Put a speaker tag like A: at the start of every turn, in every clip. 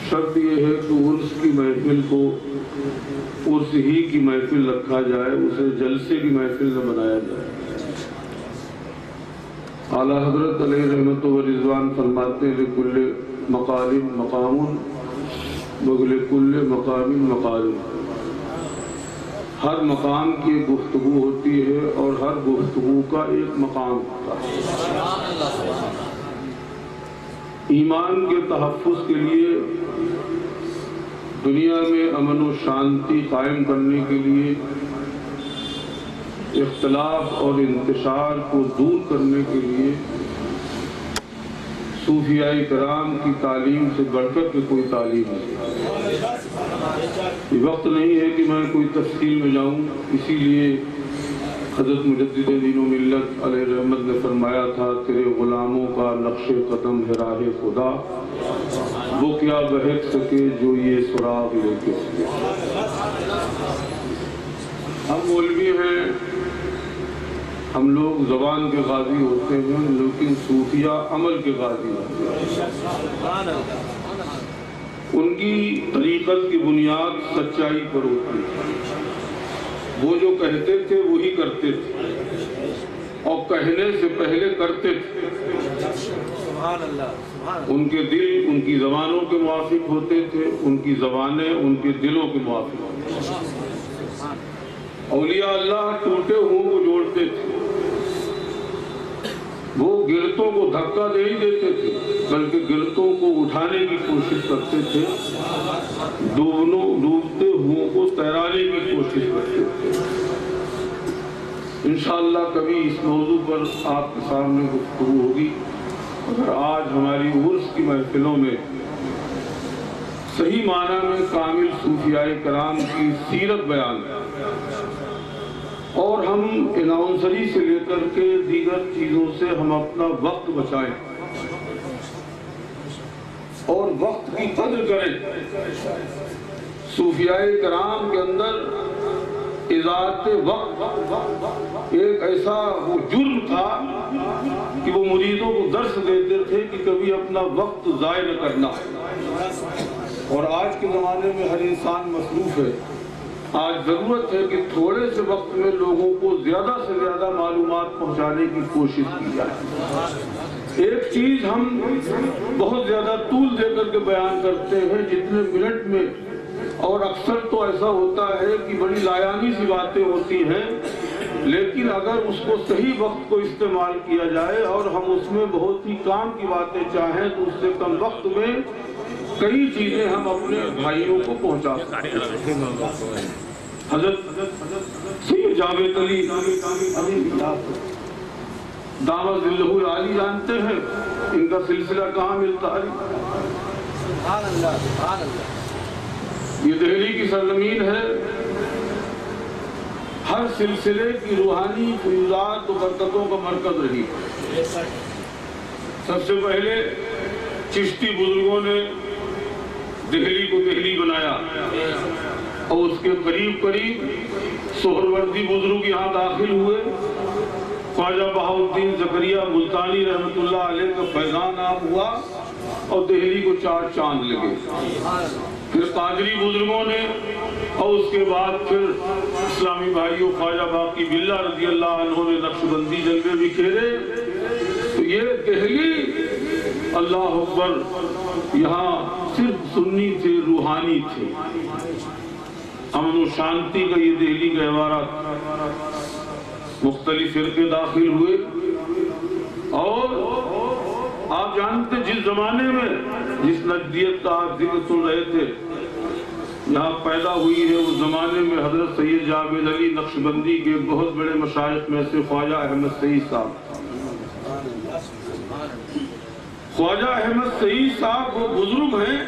A: شرط یہ ہے کہ عرس کی محفل کو عرس ہی کی محفل رکھا جائے، اسے جلسے کی محفل نہ بنایا جائے۔ اعلیٰ حضرت علیہ رحمت و رضوان فرماتے ہیں لکل مقام مقام ولکل مقام مقال، ہر مقام کی ایک گفتگو ہوتی ہے اور ہر گفتگو کا ایک مقام ہوتا ہے۔ ایمان کے تحفظ کے لیے، دنیا میں امن و شانتی قائم کرنے کے لیے، اختلاف اور انتشار کو دور کرنے کے لیے صوفیاء کرام کی تعلیم سے بڑھ کر کے کوئی تعلیم نہیں۔ یہ وقت نہیں ہے کہ میں کوئی تفصیل میں جاؤں، اسی لیے حضرت مجدد دین و ملت علیہ رحمت نے فرمایا تھا تیرے غلاموں کا نقش قدم ہے راہ خدا، وہ کیا بہک سکے جو یہ سراغ لے کے سکے۔ ہم مولوی ہیں، ہم لوگ زبان کے غازی ہوتے ہیں، لیکن صوفیہ عمل کے غازی ہوتے ہیں۔ ان کی طریقت کی بنیاد سچائی پر ہوتی ہے۔ وہ جو کہتے تھے وہی کرتے تھے، اور کہنے سے پہلے کرتے تھے۔ ان کے دل ان کی زبانوں کے موافق ہوتے تھے، ان کی زبانیں ان کے دلوں کے موافق ہوتے تھے۔ اولیاء اللہ ٹوٹے ہوں کو جوڑتے تھے، وہ گرتوں کو دھکا نہیں دیتے تھے بلکہ گرتوں کو اٹھانے کی کوشش کرتے تھے، ڈوبتے ہوں کو تیرانے کی کوشش کرتے تھے۔ انشاءاللہ کبھی اس موضوع پر آپ کے سامنے گفتگو ہوگی۔ اگر آج ہماری عرس کی محفلوں میں صحیح معنی میں کامل صوفیاء کرام کی سیرت بیان ہے، اور ہم اناؤنسری سے لے کر کے دیگر چیزوں سے ہم اپنا وقت بچائیں اور وقت کی قدر کریں۔ صوفیاء کرام کے اندر اضاعت وقت ایک ایسا وہ جرم تھا کہ وہ مریدوں کو درس دیتے تھے کہ کبھی اپنا وقت ضائع نہ کرنا۔ اور آج کے زمانے میں ہر انسان مصروف ہے، آج ضرورت ہے کہ تھوڑے سے وقت میں لوگوں کو زیادہ سے زیادہ معلومات پہنچانے کی کوشش کی جائے۔ ایک چیز ہم بہت زیادہ طول دے کر کے بیان کرتے ہیں جتنے منٹ میں، اور اکثر تو ایسا ہوتا ہے کہ بڑی لایانی سی باتیں ہوتی ہیں، لیکن اگر اس کو صحیح وقت کو استعمال کیا جائے اور ہم اس میں بہت ہی کام کی باتیں چاہیں تو اس سے کم وقت میں کئی چیزیں ہم اپنے بھائیوں کو پہنچا سکتے ہیں۔ حضرت سید جاوید علی دعوت ذلہ العالی جانتے ہیں، ان کا سلسلہ کہاں ملتا ہے؟ یہ دہلی کی سرزمین ہے، ہر سلسلے کی روحانی فیوزات و برکتوں کا مرکز رہی۔ سب سے پہلے چشتی بزرگوں نے دہلی کو دہلی بنایا، اور اس کے قریب قریب سہروردی بزرگ یہاں داخل ہوئے، خواجہ بہاؤالدین زکریا ملتانی رحمت اللہ علیہ کا فیضان عام ہوا اور دہلی کو چار چاند لگے۔ پھر قادری بزرگوں نے، اور اس کے بعد پھر اسلامی بھائیوں خواجہ باقی باللہ رضی اللہ عنہ نے نقشبندی جلوے بکھیرے۔ تو یہ دہلی، اللہ اکبر، یہاں صرف سنی تھے، روحانی تھے، امن و شانتی کا یہ دہلی کا عبارت۔ مختلف فرقے داخل ہوئے، اور آپ جانتے جس زمانے میں جس نجدیت کا آپ ذکر سن رہے تھے یہاں پیدا ہوئی ہے، اس زمانے میں حضرت سید جاوید علی نقشبندی کے بہت بڑے مشائخ میں سے خواجہ احمد سعید صاحب۔ خواجہ احمد سعید صاحب وہ بزرگ ہیں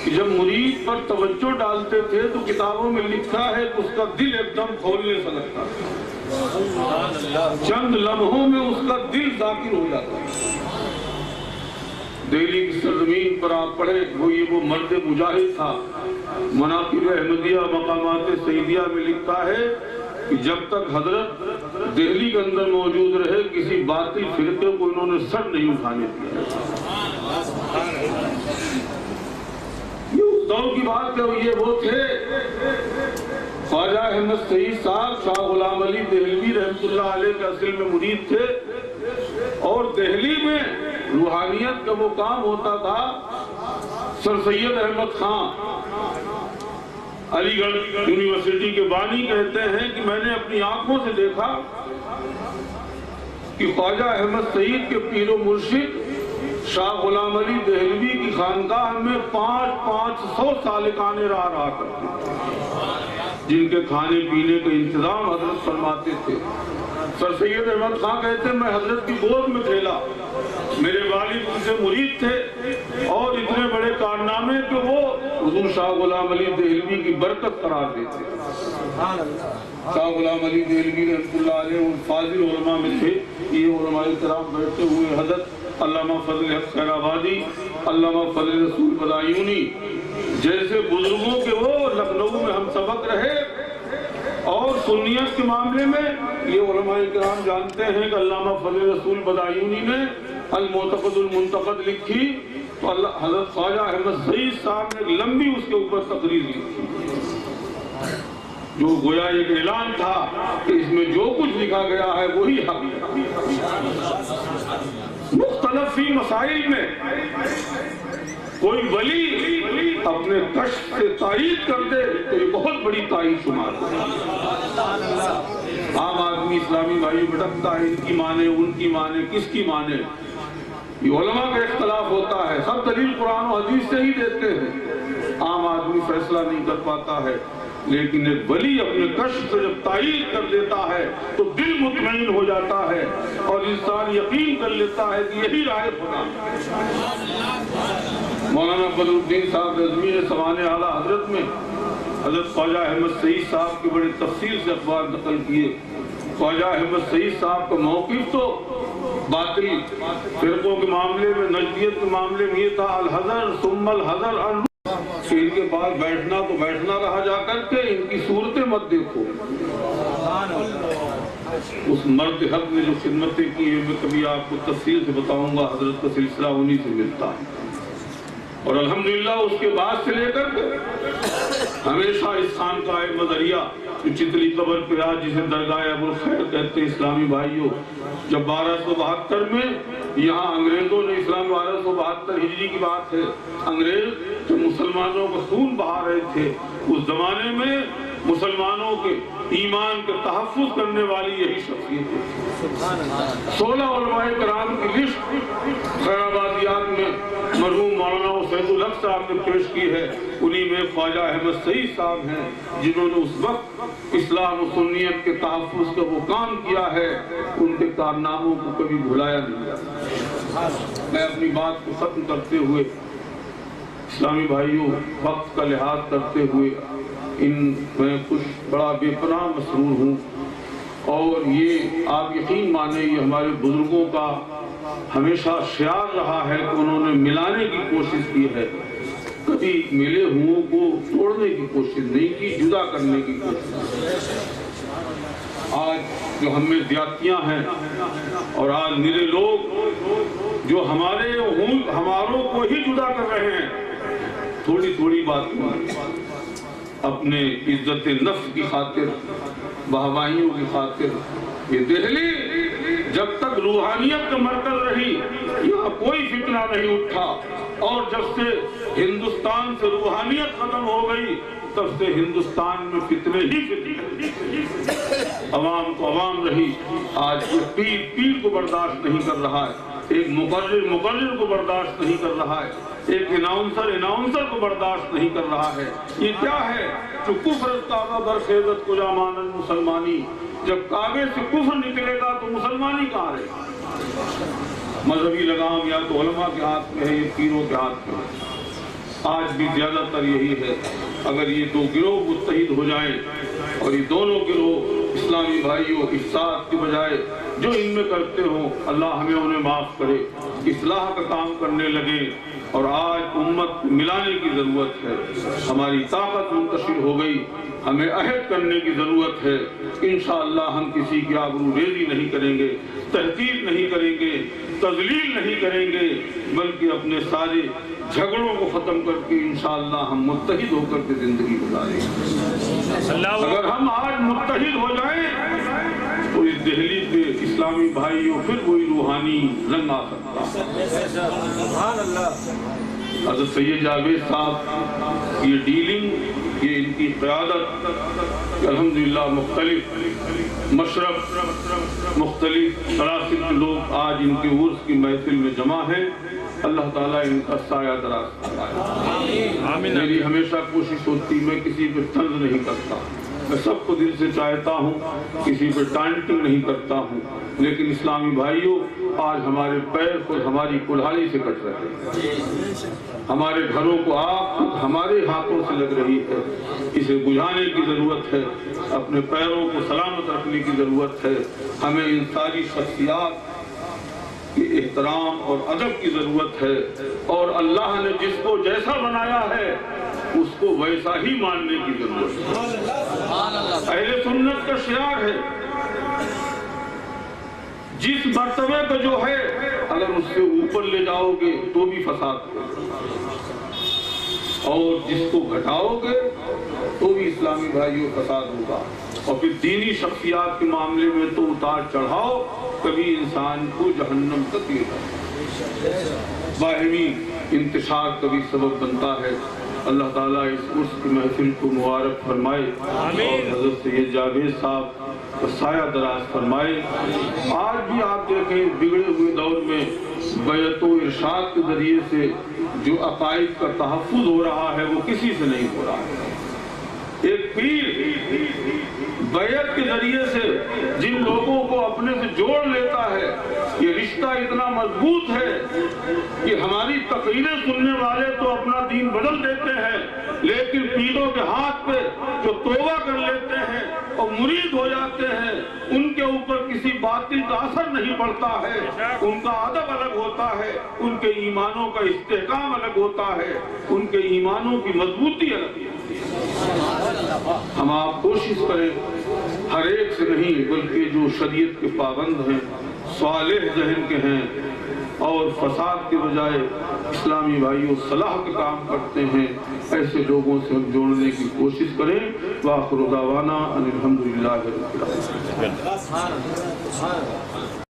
A: کہ جب مرید پر توجہ ڈالتے تھے تو کتابوں میں لکھا ہے کہ اس کا دل ایک دم کھولنے سے لگتا تھا، چند لمحوں میں اس کا دل ذاکر ہو جاتا ہے۔ دہلی کی سرزمین پر آپ پڑھے، وہ مرد مجاہد تھا۔ مناقب احمدیہ مقامات سیدیہ میں لکھا ہے کہ جب تک حضرت دہلی کے اندر موجود رہے کسی باطل فرقے کو انہوں نے سر نہیں اٹھانے دیا۔ کی بات ہے یہ وہ تھے خواجہ احمد سعید صاحب شاہ غلام علی دہلوی رحمۃ اللہ علیہ کے اصل میں مرید تھے، اور دہلی میں روحانیت کا وہ کام ہوتا تھا۔ سر سید احمد خان علی گڑھ یونیورسٹی کے بانی کہتے ہیں کہ میں نے اپنی آنکھوں سے دیکھا کہ خواجہ احمد سعید کے پیر و مرشد شاہ غلام علی دہلوی کی خانقاہ میں 500 سالکان رہا کرتے تھے، جن کے کھانے پینے کا انتظام حضرت فرماتے تھے۔ سر سید احمد خان کہتے ہیں میں حضرت کی گود میں کھیلا، میرے والد ان سے مرید تھے اور اتنے بڑے کارنامے کہ وہ حضور شاہ غلام علی دہلوی کی برکت قرار دیتے۔ شاہ غلام علی دہلوی رحمۃ اللہ علیہ ان فاضل علماء میں تھے۔ یہ علماء کرام بیٹھتے ہوئے حضرت علامہ فضل حق خیر آبادی، علامہ فضل رسول بدایونی جیسے بزرگوں کے وہ لکھنؤ میں ہم سبق رہے، اور سنیت کے معاملے میں یہ علماء کرام جانتے ہیں کہ علامہ فضل رسول بدایونی نے المعتقد المنتقد لکھی تو حضرت خواجہ احمد سعید صاحب نے ایک لمبی اس کے اوپر تقریر لکھی، جو گویا ایک اعلان تھا کہ اس میں جو کچھ لکھا گیا ہے وہی حق ہے۔ مختلف فی مسائل میں کوئی ولی اپنے کشف سے تائید کر دے تو یہ بہت بڑی تائید شمار ہے۔ عام آدمی اسلامی بھائی بھٹکتا ہے، ان کی مانے ان کی مانے کس کی مانے، یہ علماء کا اختلاف ہوتا ہے، سب دلیل قرآن و حدیث سے ہی دیتے ہیں، عام آدمی فیصلہ نہیں کر پاتا ہے، لیکن ایک ولی اپنے کشف سے جب تائید کر دیتا ہے تو دل مطمئن ہو جاتا ہے اور انسان یقین کر لیتا ہے کہ یہی راہ خدا۔ مولانا بدر الدین صاحب رضوی نے سوانح اعلیٰ حضرت میں حضرت خواجہ احمد سعید صاحب کی بڑے تفصیل سے اخبار نقل کیے۔ خواجہ احمد سعید صاحب کا موقف تو باطل فرقوں کے معاملے میں، نجدیت کے معاملے میں یہ تھا الحذر ثم الحذر کہ ان کے پاس بیٹھنا تو بیٹھنا رہا، جا کر کے ان کی صورتیں مت دیکھو۔ اس مرد حق نے جو خدمتیں کی ہیں میں کبھی آپ کو تفصیل سے بتاؤں گا، حضرت کا سلسلہ انہی سے ملتا ہے، اور الحمدللہ اس کے بعد سے لے کر ہمیشہ اس خان کا ایک مظہریہ جو چتلی قبر پہ آج جسے درگاہ ابو الخیر کہتے ہیں اسلامی بھائیوں، جب 1272 میں یہاں انگریزوں نے اسلام 1272 ہجری کی بات ہے، انگریز جو مسلمانوں کو خون بہا رہے تھے، اس زمانے میں مسلمانوں کے ایمان کے تحفظ کرنے والی یہی شخصیت ہے۔ 16 علماء کرام کی لسٹ خیر آبادیات میں مرحوم مولانا سید الحق صاحب نے پیش کی ہے، انہی میں خواجہ احمد سعید صاحب ہیں جنہوں نے اس وقت اسلام و سنیت کے تحفظ کا وہ کام کیا ہے، ان کے کارناموں کو کبھی بھلایا نہیں۔ میں اپنی بات کو ختم کرتے ہوئے اسلامی بھائیوں وقت کا لحاظ کرتے ہوئے میں بڑا بے پناہ مسرور ہوں، اور یہ آپ یقین مانیں یہ ہمارے بزرگوں کا ہمیشہ شعار رہا ہے کہ انہوں نے ملانے کی کوشش کی ہے، کبھی ملے ہوں کو توڑنے کی کوشش نہیں کی، جدا کرنے کی کوشش۔ آج جو ہم میں زیادتیاں ہیں اور آج میرے لوگ جو ہماروں کو ہی جدا کر رہے ہیں، تھوڑی تھوڑی بات اپنے عزت نفس کی خاطر، بہوائیوں کی خاطر، یہ دہلی جب تک روحانیت کا مرکز رہی یہاں کوئی فتنہ نہیں اٹھا، اور جب سے ہندوستان سے روحانیت ختم ہو گئی تب سے ہندوستان میں فتنے ہی فتنے، عوام کو عوام رہی۔ آج پیر کو برداشت نہیں کر رہا ہے، ایک مقرر کو برداشت نہیں کر رہا ہے، ایک اناؤنسر کو برداشت نہیں کر رہا ہے۔ یہ کیا ہے جو کفر کعبہ برخیزت کو جامان المسلمانی، جب کعبے سے کفر نکلے گا تو مسلمانی کہاں رہے گا؟ مذہبی لگام یا تو علماء کے ہاتھ میں ہے، یہ پیروں کے ہاتھ میں ہے۔ آج بھی زیادہ تر یہی ہے، اگر یہ دو گروہ متحد ہو جائیں اور یہ دونوں گروہ اسلامی بھائیوں افساد کے بجائے جو ان میں کرتے ہوں، اللہ ہمیں انہیں معاف کرے۔ اصلاح کا کام کرنے لگے اور آج امت کو ملانے کی ضرورت ہے. ہماری طاقت منتشر ہو گئی, ہمیں عہد کرنے کی ضرورت ہے. انشاءاللہ ہم کسی کی آبرو ریزی نہیں کریں گے, تحقیر نہیں کریں گے, تذلیل نہیں کریں گے, بلکہ اپنے سارے جھگڑوں کو ختم کر کے انشاءاللہ ہم متحد ہو کر کے زندگی گزاریں گے. اگر ہم آج متحد ہو جائیں تو اس دہلی پہ اسلامی بھائیوں پھر وہی روحانی رنگ آ سکتا ہے. حضرت سید جاوید صاحب یہ ڈیلنگ, یہ ان کی قیادت الحمدللہ مختلف مشرب, مختلف سلاسل کے لوگ آج ان کے عرس کی محفل میں جمع ہیں. اللہ تعالیٰ ان کا سایہ دراز فرمائے. میری ہمیشہ کوشش ہوتی, میں کسی پہ طنز نہیں کرتا, میں سب کو دل سے چاہتا ہوں, کسی پہ ٹانٹنگ نہیں کرتا ہوں, لیکن اسلامی بھائیوں آج ہمارے پیر خود ہماری کلہاڑی سے کٹ رہے ہیں, ہمارے گھروں کو آگ خود ہمارے ہاتھوں سے لگ رہی ہے. اسے بجھانے کی ضرورت ہے, اپنے پیروں کو سلامت رکھنے کی ضرورت ہے. ہمیں ان ساری شخصیات کے احترام اور ادب کی ضرورت ہے, اور اللہ نے جس کو جیسا بنایا ہے اس کو ویسا ہی ماننے کی ضرورت ہے. اہل سنت کا شعار ہے, جس مرتبے پہ جو ہے اگر اس سے اوپر لے جاؤ گے تو بھی فساد ہے, اور جس کو گھٹاؤ گے تو بھی اسلامی بھائیوں فساد ہوگا. اور پھر دینی شخصیات کے معاملے میں تو اتار چڑھاؤ کبھی انسان کو جہنم تک لے جائے. باہمی انتشار کبھی سبب بنتا ہے. اللہ تعالیٰ اس عرس کی محفل کو مبارک فرمائے, اور حضرت سید جاوید صاحب کا سایہ دراز فرمائے. آج بھی آپ دیکھیں بگڑے ہوئے دور میں بیعت و ارشاد کے ذریعے سے جو عقائد کا تحفظ ہو رہا ہے وہ کسی سے نہیں ہو رہا ہے. ایک پیر بیعت کے ذریعے سے جن لوگوں کو اپنے سے جوڑ لیتا ہے, یہ رشتہ اتنا مضبوط ہے کہ ہماری تقریریں سننے والے تو اپنا دین بدل دیتے ہیں, لیکن پیروں کے ہاتھ پہ جو توبہ کر لیتے ہیں اور مرید ہو جاتے ہیں ان کے اوپر کسی باطل کا اثر نہیں پڑتا ہے. ان کا ادب الگ ہوتا ہے, ان کے ایمانوں کا استحکام الگ ہوتا ہے, ان کے ایمانوں کی مضبوطی الگ ہے. ہم آپ کوشش کریں ہر ایک سے نہیں بلکہ جو شریعت کے پابند ہیں, صالح ذہن کے ہیں اور فساد کے بجائے اسلامی بھائیوں صلاح کا کام کرتے ہیں, ایسے لوگوں سے ہم جوڑنے کی کوشش کریں. وآخر دعوانا ان الحمدللہ رب العالمین.